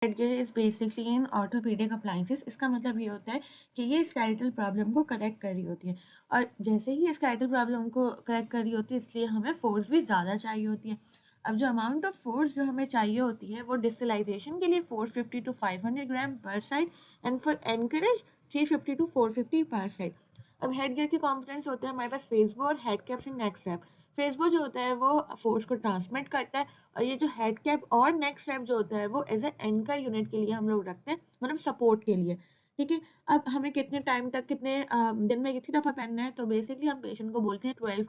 Headgear is basically in orthopaedic appliances. इसका मतलब ये होता है कि ये स्केलेटल प्रॉब्लम को करेक्ट कर रही होती है, और जैसे ही स्केलेटल प्रॉब्लम को करेक्ट कर रही होती है, इसलिए हमें फोर्स भी ज़्यादा चाहिए होती है। अब जो अमाउंट ऑफ फोर्स जो हमें चाहिए होती है वो डिस्टलाइजेशन के लिए 450 to 500 ग्राम पर side, and for encourage 350 to 450 पर साइड। अब हेडगियर के कॉम्पोनेंट्स होते हैं हमारे पास फेसबो और head caps and neck strap. Facebow जो होता है वो फोर्स को ट्रांसमिट करता है, और ये जो हेड कैप और नेक स्ट्रैप जो होता है वो एज ए एंकर यूनिट के लिए हम लोग रखते हैं, मतलब सपोर्ट के लिए। ठीक है। अब हमें कितने टाइम तक, कितने दिन में कितनी दफ़ा पहनना है, तो बेसिकली हम पेशेंट को बोलते हैं 12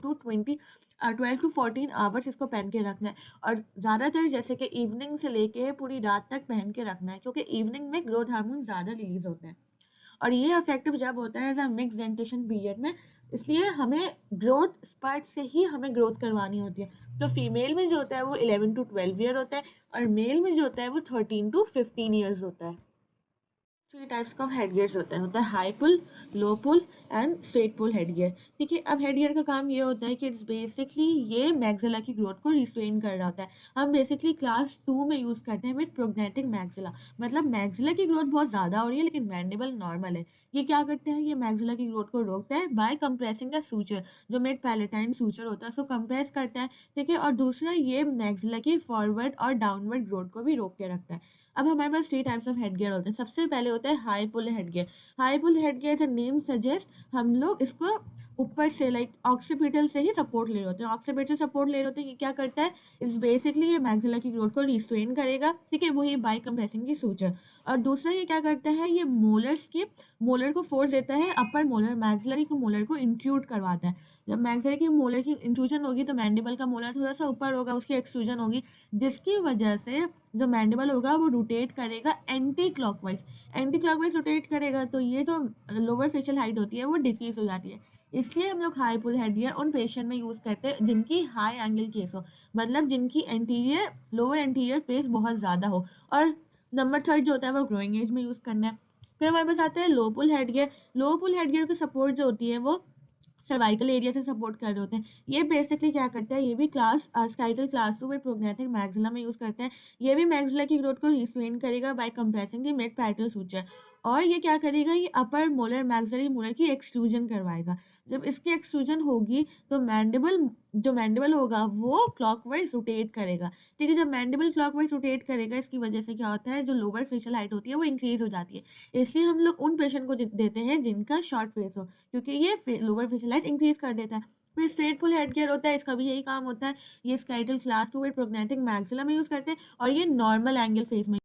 to 14 आवर्स इसको पहन के रखना है, और ज़्यादातर जैसे कि इवनिंग से लेके पूरी रात तक पहन के रखना है, क्योंकि इवनिंग में ग्रोथ हार्मोन ज़्यादा रिलीज होते हैं, और ये इफेक्टिव जब होता है as a mix dentition period में। इसलिए हमें ग्रोथ स्पर्ट से ही हमें ग्रोथ करवानी होती है। तो फीमेल में जो होता है वो 11 to 12 ईयर होता है, और मेल में जो होता है वो 13 to 15 ईयर्स होता है। थ्री टाइप्स का हेड गियर्स होता है high pull, low pull and straight pull head gear. ठीक है। अब हेड गियर का काम ये होता है कि इट्स बेसिकली ये मैग्जिला की ग्रोथ को रिस्ट्रेन कर रहा होता है। हम बेसिकली क्लास 2 में यूज़ करते हैं विद प्रोग्नेटिक मैग्जिला, मतलब मैग्जिला की ग्रोथ बहुत ज़्यादा हो रही है लेकिन मैंडिबल नॉर्मल है। ये क्या करते हैं, ये मैग्जिला की ग्रोथ को रोकता है बाय कंप्रेसिंग द सूचर, जो मिड पैलेटाइन सूचर होता है उसको कंप्रेस करता है। ठीक है। और दूसरा, ये मैग्जिला की फॉरवर्ड और डाउनवर्ड ग्रोथ को भी रोक के रखता है। अब हमारे पास three types of head gear होते हैं। सबसे पहले होता है high pull head gear. High pull head gear as name suggest, हम लोग इसको ऊपर से लाइक ऑक्सीपिटल से ही सपोर्ट ले रहे होते हैं। ऑक्सीपिटल सपोर्ट ले रहे होते हैं, ये क्या करता है, इट्स बेसिकली ये मैग्जिला की ग्रोथ को रिस्ट्रेन करेगा। ठीक है, वही बाय कंप्रेसिंग की सूचर। और दूसरा ये क्या करता है, ये मोलर्स की मोलर को फोर्स देता है, अपर मोलर मैग्जिलरी को मोलर को इंट्रूड करवाता है। जब मैग्जिलरी की मोलर की इंट्रूजन होगी तो मैंडिबल का मोलर थोड़ा सा ऊपर होगा, उसकी एक्सट्रूजन होगी, जिसकी वजह से जो मैंडिबल होगा वो रोटेट करेगा anti clockwise. Anti clockwise rotate करेगा तो ये जो लोअर फेशियल हाइट होती है वो डिक्रीज हो जाती है। इसलिए हम लोग हाई पुल हेड गियर उन पेशेंट में यूज़ करते हैं जिनकी हाई एंगल केस हो, मतलब जिनकी एंटीरियर लोअर एंटीरियर फेस बहुत ज़्यादा हो। और नंबर थर्ड जो होता है वो ग्रोइंग एज में यूज़ करना है। फिर हमारे पास आता है लो पुल हेड गियर। लो पुल हेड गियर की सपोर्ट जो होती है वो सर्वाइकल एरिया से सपोर्ट कर रहे होते हैं। ये बेसिकली क्या करता है, ये भी क्लास स्काइटल क्लास 2 में प्रोग्नेटिक मैग्जिला में यूज़ करते हैं। ये भी मैग्जिला की ग्रोथ को रिस्ट्रेन करेगा by compressing the mid parietal suture. और ये क्या करेगा, ये अपर मोलर मैग्जिलरी मोलर की एक्सट्रूजन करवाएगा। जब इसकी एक्सट्रूजन होगी तो मैंडिबल होगा वो क्लॉकवाइज रोटेट करेगा। ठीक है। जब मैंडिबल क्लॉकवाइज रोटेट करेगा, इसकी वजह से क्या होता है, जो लोअर फेशियल हाइट होती है वो इंक्रीज हो जाती है। इसलिए हम लोग उन पेशेंट को देते हैं जिनका शॉर्ट फेस हो, क्योंकि ये लोअर फेशियल हाइट इंक्रीज कर देता है। फिर स्ट्रेट पुल हेड गियर होता है, इसका भी यही काम होता है। ये स्काइटल क्लास 2 में प्रोग्नेटिक मैक्सिला में यूज़ करते हैं, और ये नॉर्मल एंगल फेस में